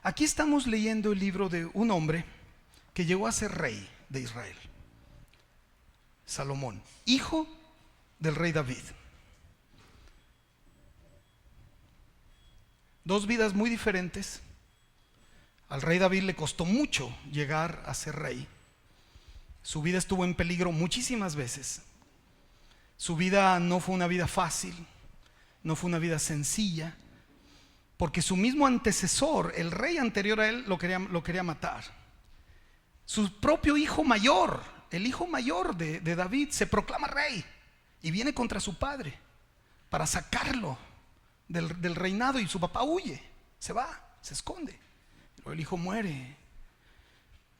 Aquí estamos leyendo el libro de un hombre que llegó a ser rey de Israel, Salomón, hijo del rey David. Dos vidas muy diferentes. Al rey David le costó mucho llegar a ser rey. Su vida estuvo en peligro muchísimas veces. Su vida no fue una vida fácil, no fue una vida sencilla, porque su mismo antecesor, el rey anterior a él, lo quería matar. Su propio hijo mayor, el hijo mayor de David, se proclama rey y viene contra su padre para sacarlo del reinado, y su papá huye, se va, se esconde. Luego el hijo muere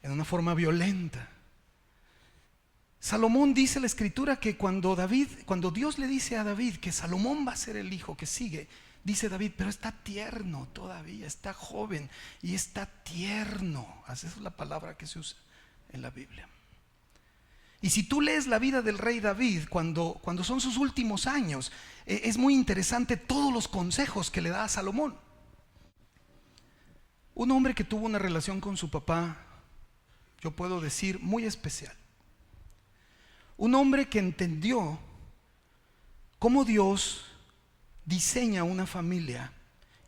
en una forma violenta. Salomón, dice la escritura, que cuando Dios le dice a David que Salomón va a ser el hijo que sigue, dice David: pero está tierno todavía, está joven y está tierno. Esa es la palabra que se usa en la Biblia. Y si tú lees la vida del rey David, cuando son sus últimos años, es muy interesante todos los consejos que le da a Salomón. Un hombre que tuvo una relación con su papá, yo puedo decir, muy especial. Un hombre que entendió cómo Dios diseña una familia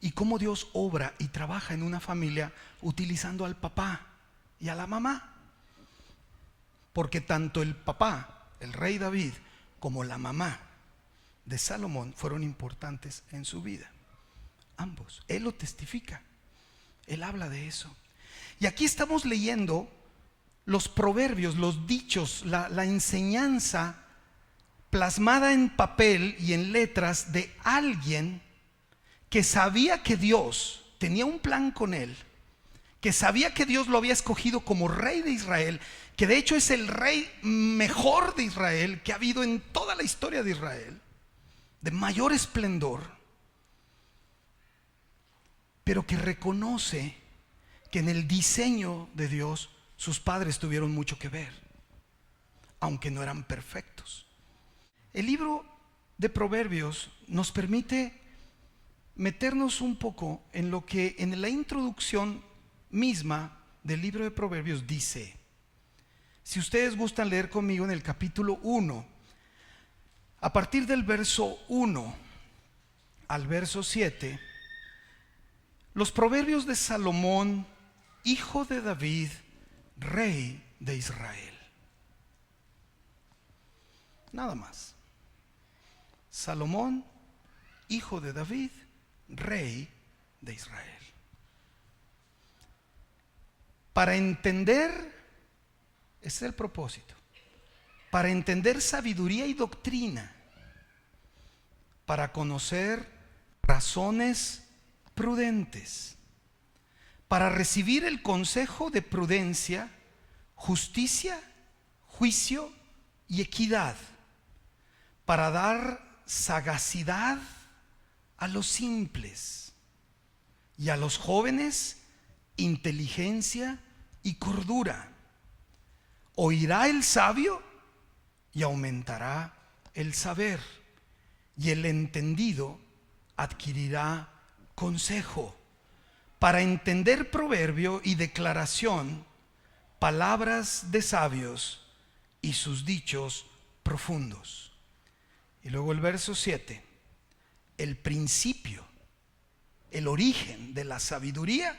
y cómo Dios obra y trabaja en una familia utilizando al papá y a la mamá. Porque tanto el papá, el rey David, como la mamá de Salomón fueron importantes en su vida. Ambos. Él lo testifica. Él habla de eso. Y aquí estamos leyendo los proverbios, los dichos, la enseñanza plasmada en papel y en letras de alguien que sabía que Dios tenía un plan con él, que sabía que Dios lo había escogido como rey de Israel, que de hecho es el rey mejor de Israel que ha habido en toda la historia de Israel, de mayor esplendor, pero que reconoce que en el diseño de Dios sus padres tuvieron mucho que ver, aunque no eran perfectos. El libro de Proverbios nos permite meternos un poco en lo que en la introducción misma del libro de Proverbios dice. Si ustedes gustan leer conmigo en el capítulo 1, a partir del verso 1 al verso 7, los proverbios de Salomón, hijo de David, rey de Israel. Nada más. Salomón, hijo de David, rey de Israel. Para entender, ese es el propósito, para entender sabiduría y doctrina, para conocer razones prudentes, para recibir el consejo de prudencia, justicia, juicio y equidad, para dar sagacidad a los simples y a los jóvenes inteligencia y cordura. Oirá el sabio y aumentará el saber, y el entendido adquirirá consejo. Para entender proverbio y declaración, palabras de sabios y sus dichos profundos. Y luego el verso 7, el principio, el origen de la sabiduría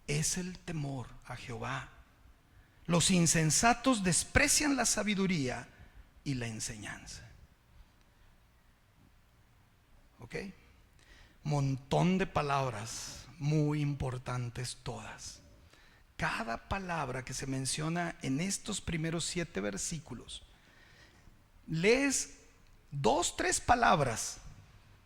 es el temor a Jehová. Los insensatos desprecian la sabiduría y la enseñanza. ¿Ok? Montón de palabras muy importantes todas. Cada palabra que se menciona en estos primeros 7 versículos, lees 2, 3 palabras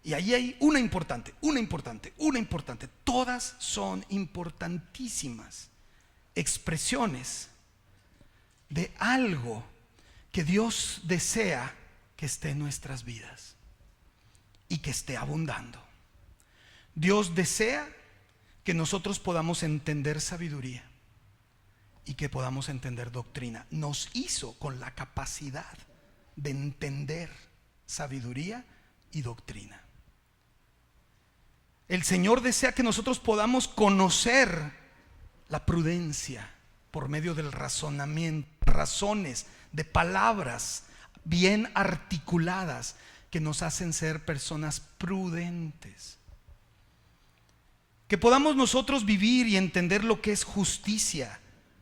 y ahí hay una importante, una importante, una importante. Todas son importantísimas expresiones de algo que Dios desea que esté en nuestras vidas y que esté abundando. Dios desea que nosotros podamos entender sabiduría y que podamos entender doctrina. Nos hizo con la capacidad de entender sabiduría y doctrina. El Señor desea que nosotros podamos conocer la prudencia por medio del razonamiento, razones, de palabras bien articuladas que nos hacen ser personas prudentes. Que podamos nosotros vivir y entender lo que es justicia,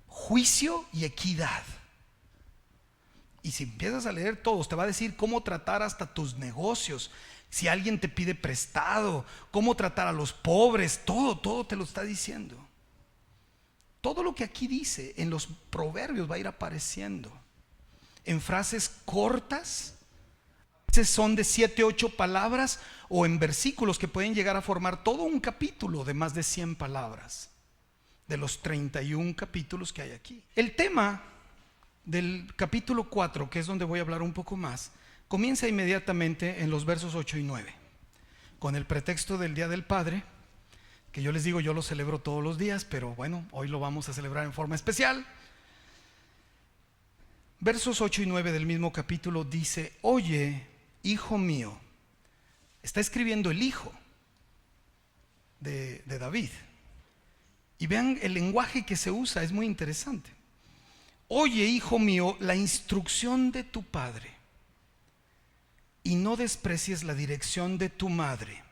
juicio y equidad. Y si empiezas a leer todos, te va a decir cómo tratar hasta tus negocios. Si alguien te pide prestado, cómo tratar a los pobres, todo te lo está diciendo. Todo lo que aquí dice en los proverbios va a ir apareciendo en frases cortas. A veces son de 7, 8 palabras, o en versículos que pueden llegar a formar todo un capítulo de más de 100 palabras, de los 31 capítulos que hay aquí. El tema del capítulo 4, que es donde voy a hablar un poco más, comienza inmediatamente en los versos 8 y 9, con el pretexto del Día del Padre, que yo les digo, yo lo celebro todos los días, pero bueno, hoy lo vamos a celebrar en forma especial. Versos 8 y 9 del mismo capítulo dice: oye, hijo mío. Está escribiendo el hijo de David. Y vean el lenguaje que se usa, es muy interesante. Oye, hijo mío, la instrucción de tu padre, y no desprecies la dirección de tu madre,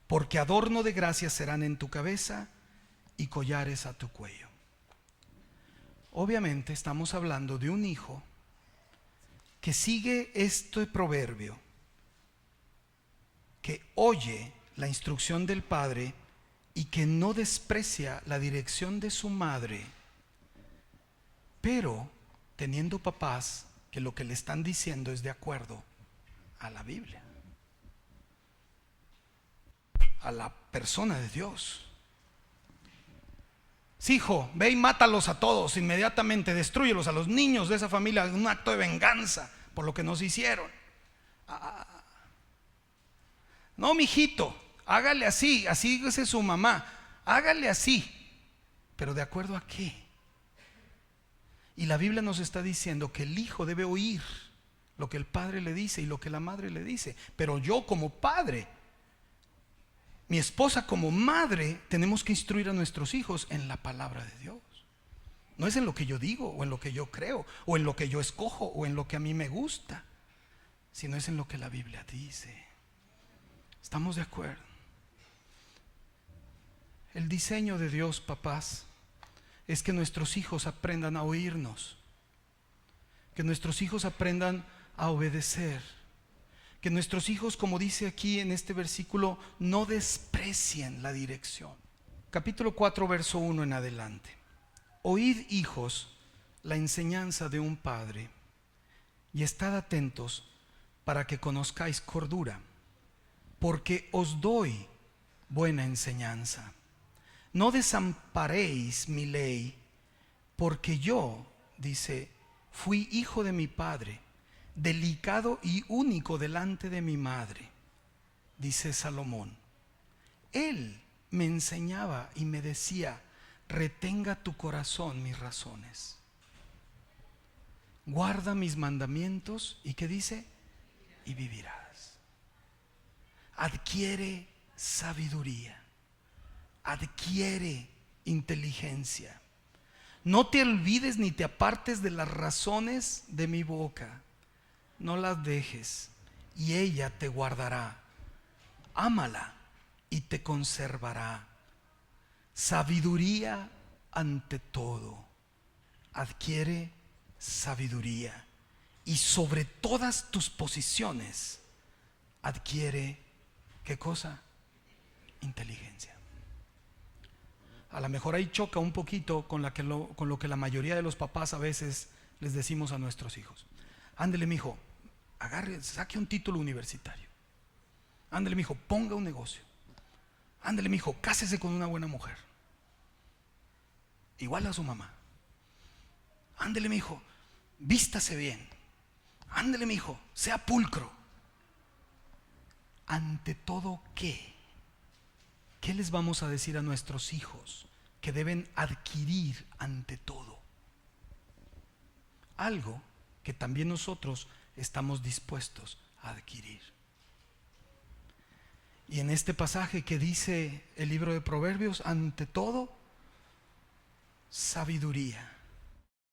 porque adorno de gracia serán en tu cabeza y collares a tu cuello. Obviamente estamos hablando de un hijo que sigue este proverbio, que oye la instrucción del padre y que no desprecia la dirección de su madre, pero teniendo papás que lo que le están diciendo es de acuerdo a la Biblia, a la persona de Dios. Sí, hijo, ve y mátalos a todos inmediatamente, destrúyelos a los niños de esa familia, en un acto de venganza por lo que nos hicieron. No, mijito, hágale así, así dice su mamá, hágale así, pero ¿de acuerdo a qué? Y la Biblia nos está diciendo que el hijo debe oír lo que el padre le dice y lo que la madre le dice. Pero yo como padre, mi esposa como madre, tenemos que instruir a nuestros hijos en la palabra de Dios. No es en lo que yo digo, o en lo que yo creo, o en lo que yo escojo, o en lo que a mí me gusta, sino es en lo que la Biblia dice. ¿Estamos de acuerdo? El diseño de Dios, papás, es que nuestros hijos aprendan a oírnos, que nuestros hijos aprendan a obedecer, que nuestros hijos, como dice aquí en este versículo, no desprecien la dirección. Capítulo 4, verso 1 en adelante. Oíd, hijos, la enseñanza de un padre, y estad atentos para que conozcáis cordura, porque os doy buena enseñanza. No desamparéis mi ley, porque yo, dice, fui hijo de mi padre, delicado y único delante de mi madre, dice Salomón. Él me enseñaba y me decía: retenga tu corazón mis razones, guarda mis mandamientos, y ¿qué dice? Y vivirás. Adquiere sabiduría, adquiere inteligencia. No te olvides ni te apartes de las razones de mi boca. No las dejes, y ella te guardará. Ámala y te conservará. Sabiduría ante todo. Adquiere sabiduría, y sobre todas tus posiciones adquiere, ¿qué cosa? Inteligencia. A lo mejor ahí choca un poquito con lo que la mayoría de los papás a veces les decimos a nuestros hijos. Ándele, mijo, agarre, saque un título universitario. Ándele, mijo, ponga un negocio. Ándele, mijo, cásese con una buena mujer, igual a su mamá. Ándele, mijo, vístase bien. Ándele, mijo, sea pulcro. Ante todo, ¿qué? ¿Qué les vamos a decir a nuestros hijos que deben adquirir ante todo? Algo que también nosotros estamos dispuestos a adquirir. Y en este pasaje que dice el libro de Proverbios, ante todo, sabiduría.